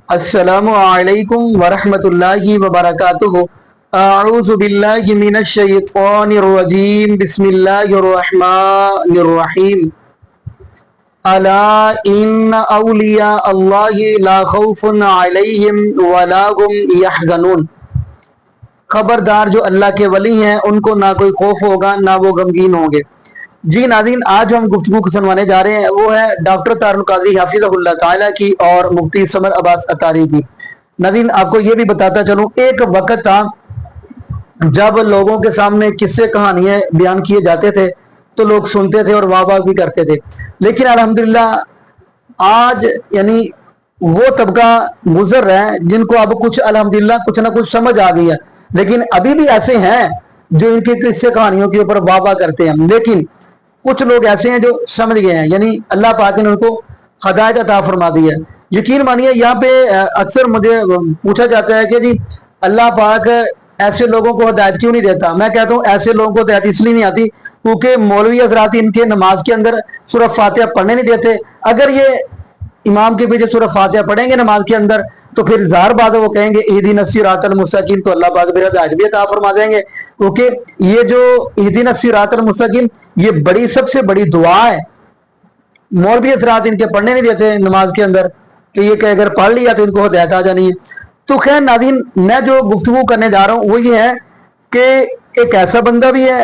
السلام علیکم ورحمۃ اللہ وبرکاتہ۔ اعوذ باللہ من الشیطان الرجیم، بسم اللہ الرحمن الرحیم۔ الا ان اولیاء اللہ لا خوف علیہم ولا هم یحزنون۔ خبردار، جو اللہ کے ولی ہیں ان کو نہ کوئی خوف ہوگا نہ وہ غمگین ہوں گے۔ جی ناظرین، آج ہم گفتگو سنوانے جا رہے ہیں، وہ ہے ڈاکٹر طاہر القادری حفظہ اللہ تعالی کی اور مفتی ثمر عباس اطاری کی۔ ناظرین، آپ کو یہ بھی بتاتا چلوں، ایک وقت تھا جب لوگوں کے سامنے قصے کہانیاں بیان کیے جاتے تھے تو لوگ سنتے تھے اور واہ واہ بھی کرتے تھے، لیکن الحمدللہ آج یعنی وہ طبقہ گزر رہا ہے جن کو اب کچھ الحمدللہ کچھ نہ کچھ سمجھ آ گئی ہے، لیکن ابھی بھی ایسے ہیں جو ان کے قصے کہانیوں کے اوپر واہ واہ کرتے ہیں۔ لیکن کچھ لوگ ایسے ہیں جو سمجھ گئے ہیں، یعنی اللہ پاک نے ان کو ہدایت عطا فرما دی ہے۔ یقین مانیے، یہاں پہ اکثر مجھے پوچھا جاتا ہے کہ جی اللہ پاک ایسے لوگوں کو ہدایت کیوں نہیں دیتا؟ میں کہتا ہوں ایسے لوگوں کو ہدایت اس لیے نہیں آتی کیونکہ مولوی حضرات ان کے نماز کے اندر سورہ فاتحہ پڑھنے نہیں دیتے۔ اگر یہ امام کے پیچھے سورہ فاتحہ پڑھیں گے نماز کے اندر تو پھر ظاہر بات ہے وہ کہیں گے اہدنا الصراط المستقیم، تو اللہ پاک میرا ہدایت بھی عطا فرما دیں گے، کیونکہ یہ جو اہدنا الصراط المستقیم یہ بڑی سب سے بڑی دعا ہے۔ مولوی حضرات ان کے پڑھنے نہیں دیتے نماز کے اندر کہ یہ کہ اگر پڑھ لیا تو ان کو ہدایت آ جانی ہے۔ تو خیر ناظرین، میں جو گفتگو کرنے جا رہا ہوں وہ یہ ہے کہ ایک ایسا بندہ بھی ہے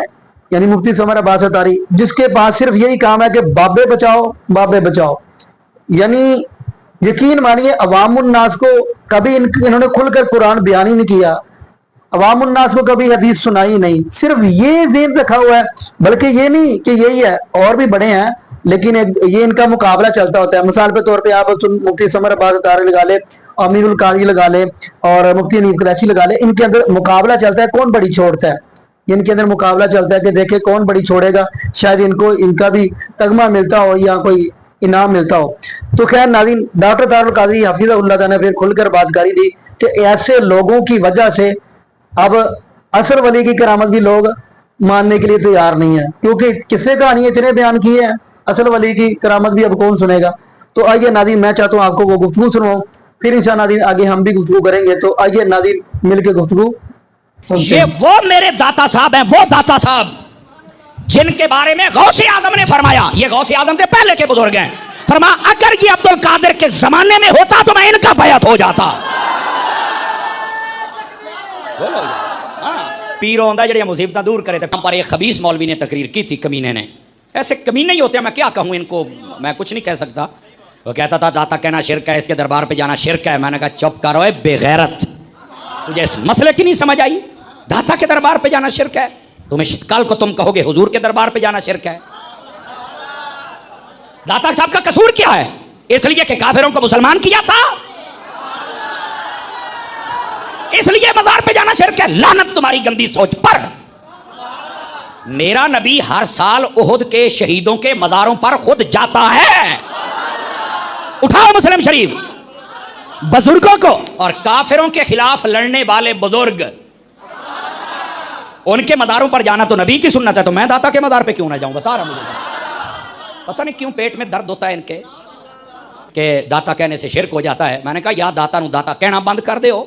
یعنی مفتی ثمر عباس اطاری جس کے پاس صرف یہی کام ہے کہ بابے بچاؤ بابے بچاؤ، یعنی یقین مانیے عوام الناس کو کبھی انہوں نے کھل کر قرآن بیان ہی نہیں کیا، عوام الناس کو کبھی حدیث سنائی نہیں، صرف یہ ذہن رکھا ہوا ہے۔ بلکہ یہ نہیں کہ یہی ہے، اور بھی بڑے ہیں لیکن یہ ان کا مقابلہ چلتا ہوتا ہے۔ مثال کے طور پہ آپ مفتی ثمر عباس اطاری لگا لے، امیر القاضی لگا لے اور مفتی حنیف قریشی لگا لے، ان کے اندر مقابلہ چلتا ہے کون بڑی چھوڑتا ہے، ان کے اندر مقابلہ چلتا ہے کہ دیکھیں کون بڑی چھوڑے گا، شاید ان کا بھی تگمہ ملتا ہو یا کوئی انعام ملتا ہو۔ تو خیر ناظرین، ڈاکٹر طاہر القادری حفظہ اللہ تعالیٰ نے پھر کھل کر بات کری تھی کہ ایسے لوگوں کی وجہ سے اب اصل ولی کی کرامت بھی لوگ ماننے کے لیے تیار نہیں ہے، کیونکہ قصے کہانی اتنے بیان کیے ہیں، اصل ولی کی کرامت بھی اب کون سنے گا۔ تو آئیے ناظرین، میں چاہتا ہوں آپ کو وہ گفتگو سنواؤں، پھر انشاءاللہ ناظرین آگے ہم بھی گفتگو کریں گے۔ تو آئیے ناظرین مل کے گفتگو سنتے ہیں۔ یہ وہ میرے داتا صاحب ہیں، وہ داتا صاحب جن کے بارے میں غوث اعظم نے فرمایا، یہ غوث اعظم سے پہلے کے بزرگ ہیں، فرمایا اگر یہ عبد القادر کے زمانے میں ہوتا تو میں ان کا بیعت ہو جاتا۔ پیرو ہوندا جڑیاں مصیبتاں دور کرے تھے۔ ہم پر ایک خبیث مولوی نے تقریر کی تھی، کمینے نے، ایسے کمینے ہی ہوتے ہیں، میں کیا کہوں ان کو، میں کچھ نہیں کہہ سکتا۔ وہ کہتا تھا داتا کہنا شرک ہے، اس کے دربار پہ جانا شرک ہے۔ میں نے کہا چپ کرو اے بے غیرت، تجھے اس مسئلے کی نہیں سمجھ آئی؟ داتا کے دربار پہ جانا شرک ہے، تمہیں کل کو تم کہو گے حضور کے دربار پہ جانا شرک ہے۔ داتا صاحب کا قصور کیا ہے؟ اس لیے کہ کافروں کو مسلمان کیا تھا، اس لیے مزار پہ جانا شرک ہے۔ لعنت تمہاری گندی سوچ پر۔ میرا نبی ہر سال احد کے شہیدوں کے مزاروں پر خود جاتا ہے۔ اٹھاؤ مسلم شریف، بزرگوں کو اور کافروں کے خلاف لڑنے والے بزرگ ان کے مزاروں پر جانا تو نبی کی سنت ہے، تو میں داتا کے مزار پہ کیوں نہ جاؤں؟ بتا رہا مجھے پتہ نہیں کیوں پیٹ میں درد ہوتا ہے ان کے کہ داتا کہنے سے شرک ہو جاتا ہے۔ میں نے کہا یا داتا نو داتا کہنا بند کر دیو،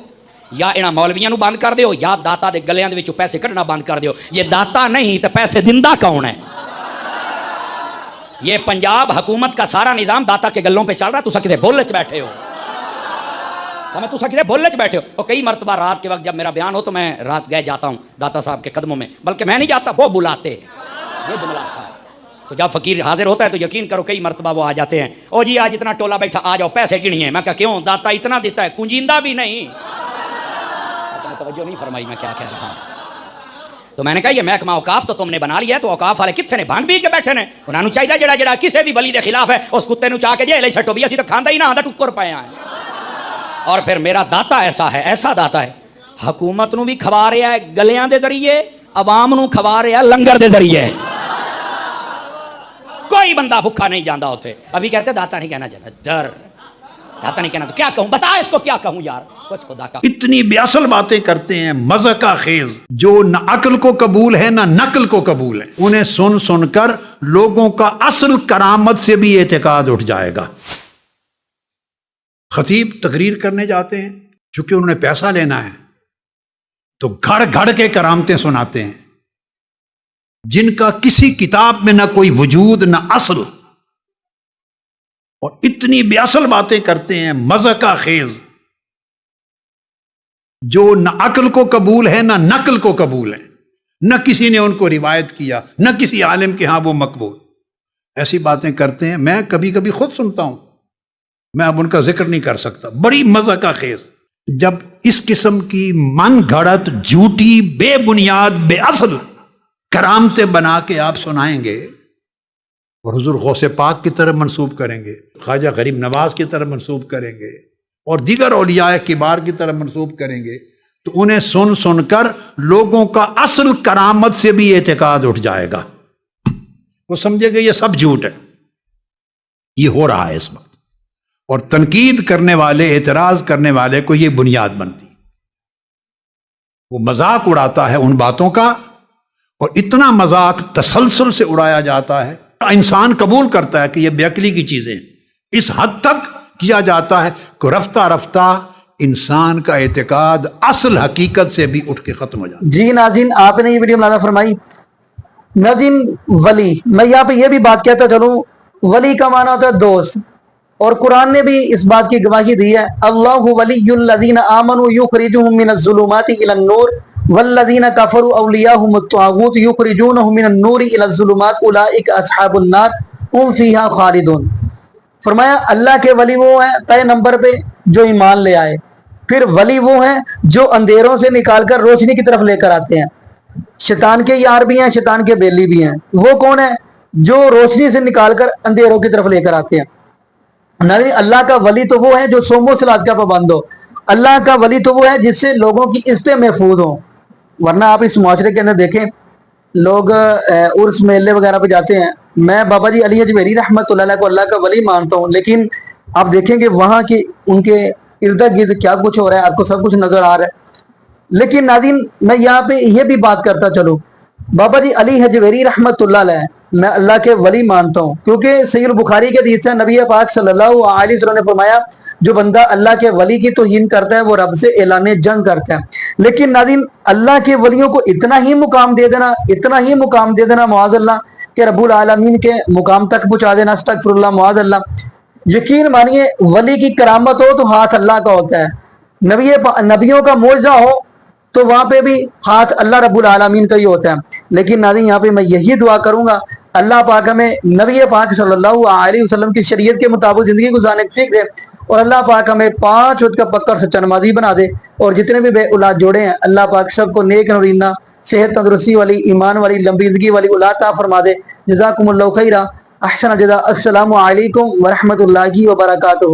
یا انہاں مولویاں نو بند کر دیو، یا داتا دے گلیاں دے وچوں پیسے کڈنا بند کر دیو۔ یہ داتا نہیں تو پیسے دندہ کون ہے؟ یہ پنجاب حکومت کا سارا نظام داتا کے گلوں پہ چل رہا ہے، تسا کسے بھول چ بیٹھے ہو، سمجھ تسا کسے بھول چ بیٹھے ہو۔ اور کئی مرتبہ رات کے وقت جب میرا بیان ہو تو میں رات گئے جاتا ہوں داتا صاحب کے قدموں میں، بلکہ میں نہیں جاتا، وہ بلاتے ہیں، یہ جملہ اچھا ہے۔ تو جب فقیر حاضر ہوتا ہے تو یقین کرو کئی مرتبہ وہ آ جاتے ہیں، او جی آج اتنا ٹولہ بیٹھا، آ جاؤ پیسے گنیے۔ میں کہا کیوں؟ داتا اتنا دیتا ہے، کنجیندہ بھی نہیں۔ توجہ نہیں فرمائی میں کیا کہہ رہا ہوں؟ تو میں نے کہا یہ محکمہ اوقاف تو تم نے بنا لیا ہے، تو اوقاف والے کتنے نے بھانگ بھی کے بیٹھے نے، انہاں نوں چاہیے جڑا جڑا کسے بھی ولی دے خلاف ہے اس کتے نوں چاہ کے جیلے چھٹو بھی، اسی تو کھاندا ہی نہ ہاندا ٹکر پئے ہیں۔ اور پھر میرا داتا ایسا ہے، ایسا داتا ہے، حکومت نوں بھی کھوا رہا ہے گلیاں دے ذریعے، عوام نوں کھوا رہا ہے لنگر دے ذریعے۔ کوئی بندہ بھکھا نہیں جاندا ہوتے۔ ابھی کہتے داتا نہیں کہنا چاہتا، ڈر داتا نہیں کہنا، تو کیا کہوں؟ بتا اس کو کیا کہوں یار، کچھ خدا کا۔ اتنی بے اصل باتیں کرتے ہیں مذہقہ خیز، جو نہ عقل کو قبول ہے نہ نقل کو قبول ہے۔ انہیں سن سن کر لوگوں کا اصل کرامت سے بھی اعتقاد اٹھ جائے گا۔ خطیب تقریر کرنے جاتے ہیں، چونکہ انہوں نے پیسہ لینا ہے تو گھڑ گھڑ کے کرامتیں سناتے ہیں جن کا کسی کتاب میں نہ کوئی وجود نہ اصل، اور اتنی بے اصل باتیں کرتے ہیں مذاق خیز جو نہ عقل کو قبول ہے نہ نقل کو قبول ہے، نہ کسی نے ان کو روایت کیا، نہ کسی عالم کے ہاں وہ مقبول۔ ایسی باتیں کرتے ہیں، میں کبھی کبھی خود سنتا ہوں، میں اب ان کا ذکر نہیں کر سکتا، بڑی مذاق خیز۔ جب اس قسم کی من گھڑت جھوٹی بے بنیاد بے اصل کرامتیں بنا کے آپ سنائیں گے اور حضور غوث پاک کی طرف منسوب کریں گے، خواجہ غریب نواز کی طرف منسوب کریں گے اور دیگر اولیاء کبار کی طرف منسوب کریں گے، تو انہیں سن سن کر لوگوں کا اصل کرامت سے بھی اعتقاد اٹھ جائے گا، وہ سمجھے گا یہ سب جھوٹ ہے۔ یہ ہو رہا ہے اس وقت، اور تنقید کرنے والے، اعتراض کرنے والے کو یہ بنیاد بنتی، وہ مذاق اڑاتا ہے ان باتوں کا، اور اتنا مذاق تسلسل سے اڑایا جاتا ہے، انسان قبول کرتا ہے کہ یہ بے عقلی کی چیزیں اس حد تک کیا جاتا ہے کہ رفتہ رفتہ انسان کا اعتقاد اصل حقیقت سے بھی اٹھ کے ختم ہو جاتا ہے۔ جی ناظرین، آپ نے یہ ویڈیو ملاحظہ فرمائی۔ ناظرین، ولی، میں یہاں پہ یہ بھی بات کہتا چلوں، ولی کا معنی ہوتا ہے دوست، اور قرآن نے بھی اس بات کی گواہی دی ہے، اللہ ولی الذین آمنوا یخرجهم من الظلمات الی النور والذین کفروا اولیاءهم الطاغوت یخرجونهم من النور الی الظلمات اولئک اصحاب النار هم فیہا خالدون۔ فرمایا اللہ کے ولی وہ ہیں پہلے نمبر پہ جو ایمان لے آئے، پھر ولی وہ ہیں جو اندھیروں سے نکال کر روشنی کی طرف لے کر آتے ہیں، شیطان کے یار بھی ہیں، شیطان کے بیلی بھی ہیں۔ وہ کون ہے؟ جو روشنی سے نکال کر اندھیروں کی طرف لے کر آتے ہیں۔ ناظرین، اللہ کا ولی تو وہ ہے جو صوم و صلات کا پابند ہو، اللہ کا ولی تو وہ ہے جس سے لوگوں کی عزتیں محفوظ ہوں، ورنہ آپ اس معاشرے کے اندر دیکھیں لوگ عرس میلے وغیرہ پہ جاتے ہیں۔ میں بابا جی علی اجمیری رحمۃ اللہ علیہ کو اللہ کا ولی مانتا ہوں، لیکن آپ دیکھیں کہ وہاں کی ان کے ارد گرد کیا کچھ ہو رہا ہے، آپ کو سب کچھ نظر آ رہا ہے۔ لیکن ناظرین، میں یہاں پہ یہ بھی بات کرتا چلوں، بابا جی علی حجویری رحمۃ اللہ علیہ میں اللہ کے ولی مانتا ہوں، کیونکہ صحیح البخاری کے حدیث ہے، نبی پاک صلی اللہ علیہ وسلم نے فرمایا جو بندہ اللہ کے ولی کی توہین کرتا ہے وہ رب سے اعلان جنگ کرتا ہے۔ لیکن ناظرین، اللہ کے ولیوں کو اتنا ہی مقام دے دینا، اتنا ہی مقام دے دینا معاذ اللہ کہ رب العالمین کے مقام تک پہنچا دینا، استغفر اللہ معاذ اللہ۔ یقین مانیے ولی کی کرامت ہو تو ہاتھ اللہ کا ہوتا ہے، نبیوں کا معجزہ ہو تو وہاں پہ بھی ہاتھ اللہ رب العالمین کا ہی ہوتا ہے۔ لیکن ناظرین، یہاں پہ میں یہی دعا کروں گا اللہ پاک ہمیں نبی پاک صلی اللہ علیہ وسلم کی شریعت کے مطابق زندگی گزارنے کی فکر دے، اور اللہ پاک ہمیں 5 وقت کا پکا اور سچا نمازی بنا دے، اور جتنے بھی بے اولاد جوڑے ہیں اللہ پاک سب کو نیک نورینہ، صحت تندرستی والی، ایمان والی، لمبی زندگی والی اولاد عطا فرما دے۔ جزاکم اللہ خیرہ، احسن جزا۔ السلام علیکم ورحمۃ اللہ وبرکاتہ۔